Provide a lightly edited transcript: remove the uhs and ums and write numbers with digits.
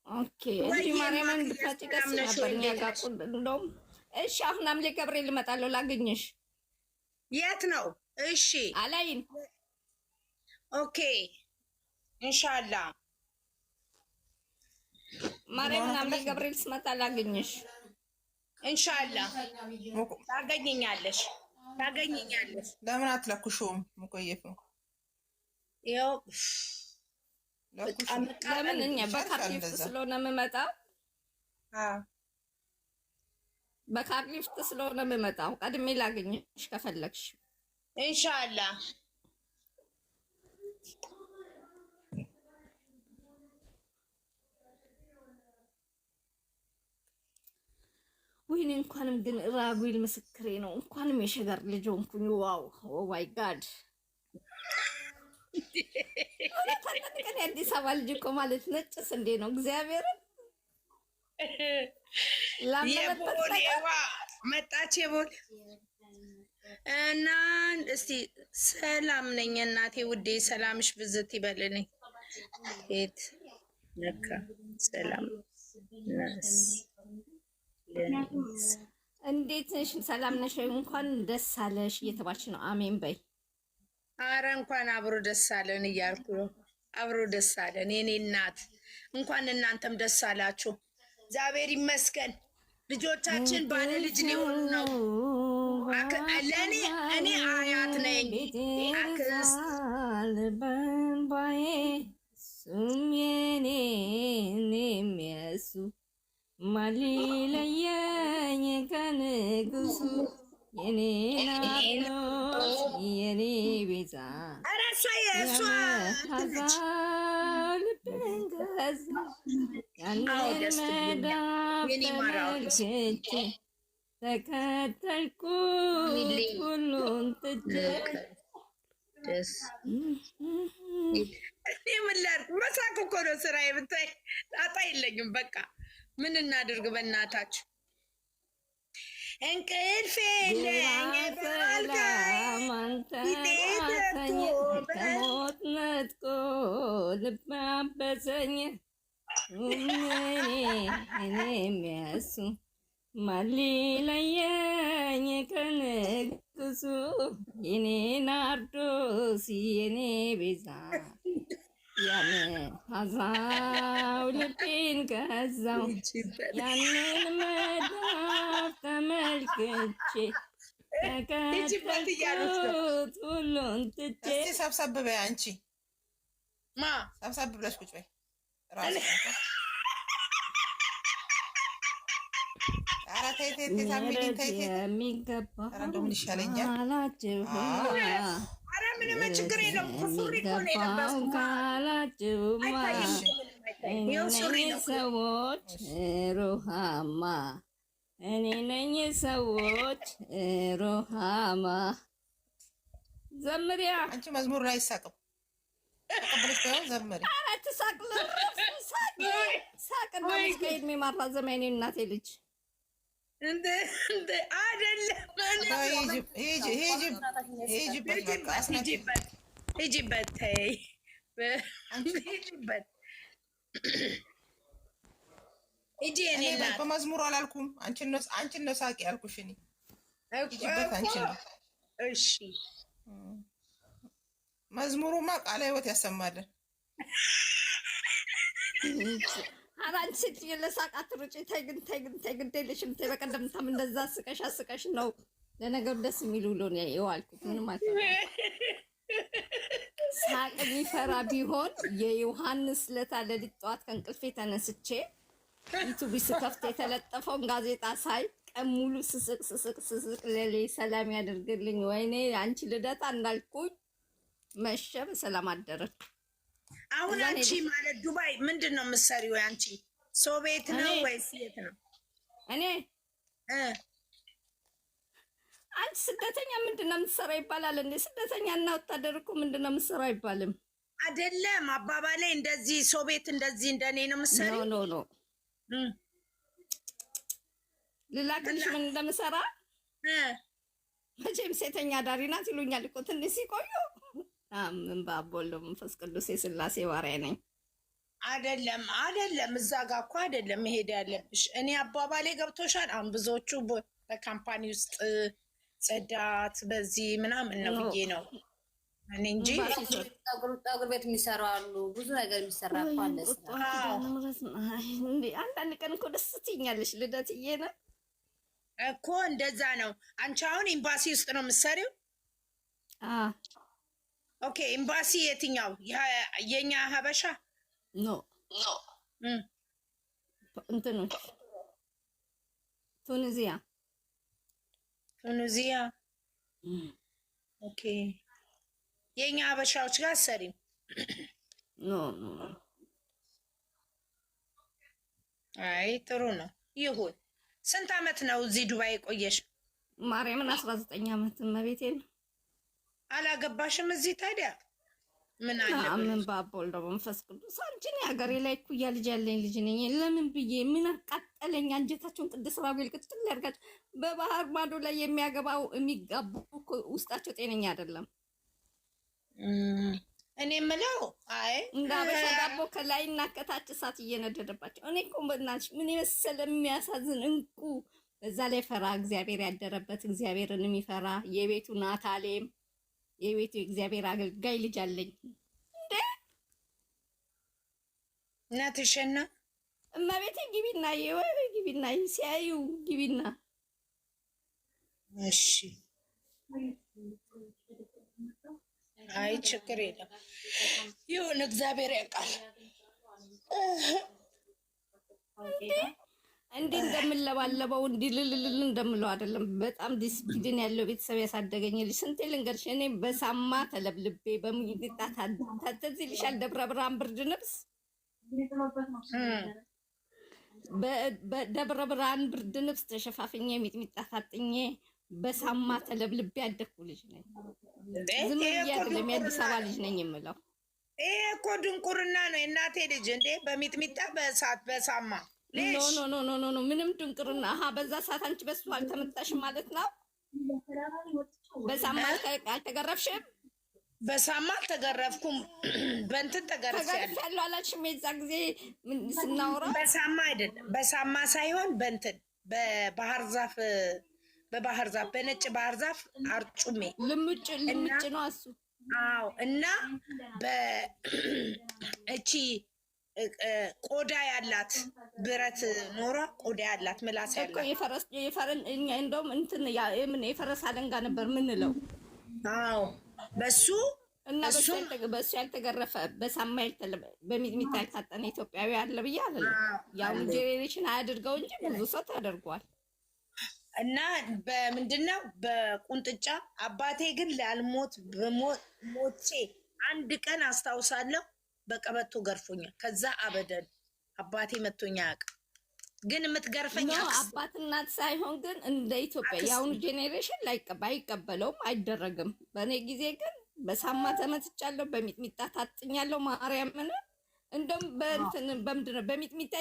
ኦኬ እንጂ ማርያምን ብታጭ ደስ ነበር። እኛ ጋር እንደውም እሺ፣ አሁን ሐምሌ ገብርኤል እመጣለሁ ላግኝሽ። የት ነው? እሺ አላይን። ኦኬ ኢንሻአላህ ማርያምን ሐምሌ ገብርኤል ስመጣ ላግኝሽ። ኢንሻአላህ ታገኘኛለሽ። ለምን አትለኩሽውም? ሙቆየፍ ያው ለምን እኛ በካርሊፍት ስለሆነ የምመጣው በካርሊፍት ስለሆነ የምመጣው ቀድሜ ላገኝሽ ከፈለግሽ ኢንሻአላህ። ወይኔ እንኳንም ግን ራጉል ምስክሬ ነው። እንኳንም የሸገር ልጅ ሆንኩኝ። ዋው ኦ ማይ ጋድ ከነቀን አዲስ አበባ ልጅ እኮ ማለት ነጭስ እንዴ ነው እግዚአብሔርን ላመነበት መጣች የቦል እና እስቲ ሰላም ነኝ እናቴ ውዴ፣ ሰላምሽ ብዝት ይበልልኝ። ሄት ነካ ሰላም ናስ እንዴት ነሽ? ሰላም ነሽ? እንኳን ደስ አለሽ እየተባልሽ ነው። አሜን በይ። አረ እንኳን አብሮ ደስ አለን እያልኩ ነው። አብሮ ደስ አለን የኔ እናት፣ እንኳን እናንተም ደስ አላችሁ። እግዚአብሔር ይመስገን። ልጆቻችን ባለ ልጅ ሊሆኑ ነው። ለእኔ እኔ አያት ነኝ። አክስት በንባዬ ሱም የኔ የሚያሱ ማሊለየኝ ከንጉሱ የኔ ናፍቆት የኔ ቤዛ ልብን ገዛ ያንን መዳፍ ተመልክቼ ተከተልኩት ሁሉን ትቼ ምን ላድርግ? መሳቅ እኮ ነው ስራዬ። ብታይ ጣጣ የለኝም። በቃ ምን እናድርግ በእናታችሁ። እንቅልፍ የለኝ ከሞት ነጥቆ ልብ አበሰኝ እኔ የሚያሱ ማሊለየኝ ከንጉሱ የኔ ናርዶስ የኔ ቤዛ ሀዛው ልቤን ገዛው ያንን መዳፍ ተመልክቼ ተከተልኩት ሁሉን ትቼ። ሰብሰብ በይ አንቺ ሰብሰብ ብለሽ ቁጭ በይ። የሚገባ አላችሁ ምንም ችግር የለም። ካላችሁማ እኔ ሰዎች ሩሃማ እኔ ነኝ ሰዎች ሩሃማ። ዘምሪያ አንቺ መዝሙር ላይ አይሳቅም። ተቀበለሽ ዘምሪ። ኧረ ትሳቅ ሳቅ እንደምስከ ዕድሜ ማራዘሚያ የእኔ እናቴ ልጅ እንደ አይደለም። ሂጂበት ተይ ሂጂበት ሂጂ። እኔ በመዝሙሩ አላልኩም። አንቺን ነው ሳቂ ያልኩሽ እኔ። ሂጂበት አንቺን ነው። እሺ መዝሙሩማ ቃለ ሕይወት ያሰማልን። አንቺ ሴትዮ ለሳቅ አትሩጪ። ተይ ግን ግድ የለሽም። ተይ በቀደምታም እንደዛ አስቀሽ ነው። ለነገሩ ደስ የሚል ውሎ ነው የዋልኩት። ምንም ሳቅ የሚፈራ ቢሆን የዮሐንስ ለታ ሌሊት ጠዋት ከእንቅልፌ ተነስቼ ዩቱብ ስከፍት የተለጠፈውን ጋዜጣ ሳይ ቀን ሙሉ ስስቅ ለሌሊት ሰላም ያደርግልኝ። ወይኔ አንቺ ልደታ እንዳልኩኝ መሸ በሰላም አደረን። አሁን አንቺ ማለት ዱባይ ምንድን ነው የምትሰሪው? አንቺ ሰው ቤት ነው ወይስ የት ነው? እኔ አንቺ ስደተኛ ምንድን ነው የምትሰራ ይባላል እንዴ? ስደተኛ እና ወታደር እኮ ምንድን ነው የምትሰራ አይባልም። አይደለም አባባሌ እንደዚህ ሰው ቤት እንደዚህ እንደኔ ነው የምትሰሪው? ኖ ልላክልሽ ምን እንደምሰራ። መቼም ሴተኛ ዳሪ ናት ይሉኛል እኮ ትንሽ ሲቆዩ። ምን ባቦሎ መንፈስ ቅዱስ የሥላሴ ባሪያ ነኝ። አይደለም እዛ ጋር እኮ አይደለም መሄድ ያለብሽ። እኔ አባባሌ ገብቶሻል? አሁን ብዙዎቹ በካምፓኒ ውስጥ ጽዳት በዚህ ምናምን ነው ብዬ ነው እኔ እንጂ ፀጉር ቤት የሚሰሩ አሉ። ብዙ ነገር የሚሰራ እኮ አለ። አንዳንድ ቀን እኮ ደስ ትይኛለሽ ልደትዬ ነው እኮ እንደዛ ነው። አንቺ አሁን ኤምባሲ ውስጥ ነው የምትሰሪው? ኦኬ ኤምባሲ የትኛው? የኛ ሀበሻ ኖ እንትኖች ቱኒዚያ ኦኬ የኛ ሀበሻዎች ጋር ሰሪም ኖ አይ ጥሩ ነው ይሁን። ስንት አመት ነው እዚህ ዱባይ ቆየሽ? ማርያምን 19 አመት መቤቴ ነው። አላገባሽም እዚህ ታዲያ? ምን አለ ምን ባቦል ነው መንፈስ ቅዱስ አንቺን ሀገሬ ላይ እኩያ ልጅ ያለኝ ልጅ ነኝ። ለምን ብዬ ምን አቃጠለኝ? አንጀታቸውን ቅድስ ራጉኤል ቅጥል ያርጋቸው። በባህር ማዶ ላይ የሚያገባው የሚጋቡ ውስጣቸው ጤነኛ አይደለም። እኔ የምለው አይ እንደ አበሻ ዳቦ ከላይና ከታች እሳት እየነደደባቸው። እኔ እኮ በእናትሽ ምን የመሰለ የሚያሳዝን እንቁ፣ በዛ ላይ ፈራ እግዚአብሔር ያደረበት እግዚአብሔርን የሚፈራ የቤቱ ናታሌም የቤቱ እግዚአብሔር አገልጋይ ልጅ አለኝ። እንዴ እናትሽና እመቤቴ ግቢና ግቢና ሲያዩ ግቢና። እሺ አይ ችግር የለም ይሁን፣ እግዚአብሔር ያውቃል። እንዲህ እንደምለባለበው እንዲህ ልልልል እንደምለው አይደለም። በጣም ዲስፕሊን ያለው ቤተሰብ ያሳደገኝ ልጅ። ስንቴ ልንገርሽ፣ እኔ በሳማ ተለብልቤ በሙይጣ ታተዝ ይልሻል። ደብረ ብርሃን ብርድ ልብስ በደብረ ብርሃን ብርድ ልብስ ተሸፋፍኜ ሚጥሚጣ ታጥኜ በሳማ ተለብልቤ ያደኩ ልጅ ነኝ። ዝም ብዬ አይደለም የአዲስ አበባ ልጅ ነኝ የምለው። ይሄ እኮ ድንቁርና ነው። የእናቴ ልጅ እንዴ በሚጥሚጣ በእሳት በሳማ ኖ ምንም ድንቁርና። በዛ ሰዓት አንቺ በሱ አልተመታሽም ማለት ነው። በሳማ አልተገረፍሽም? በሳማ አልተገረፍኩም። በእንትን ተገርፌያለሁ አላልሽም? የዛ ጊዜ ስናወራ በሳማ አይደለም፣ በሳማ ሳይሆን በእንትን በባህር ዛፍ በነጭ ባህር ዛፍ አርጩሜ ልምጭ ነው እሱ። አዎ እና በእቺ ቆዳ ያላት ብረት ኖሯ ቆዳ ያላት ምላስ ያላት እንደውም እንትን የፈረስ አለንጋ ነበር ምንለው። አዎ በሱ እና በሱ ያልተገረፈ በሳማ በሚጥሚጣ ያልታጠነ ኢትዮጵያዊ አለ ብዬ አለ። ያው ጄኔሬሽን አያድርገው እንጂ ብዙ ሰው ተደርጓል። እና በምንድነው በቁንጥጫ አባቴ ግን ላልሞት ሞቼ አንድ ቀን አስታውሳለሁ በቀበቶ ገርፎኛል። ከዛ አበደን አባቴ መቶኛ አያውቅም። ግን የምትገርፈኝ አባት እናት ሳይሆን ግን እንደ ኢትዮጵያ የአሁኑ ጄኔሬሽን አይቀበለውም፣ አይደረግም። በእኔ ጊዜ ግን በሳማ ተመትቻለሁ፣ በሚጥሚጣ ታጥኛለሁ። ማርያምን እንደውም በምንድን ነው በሚጥሚጣ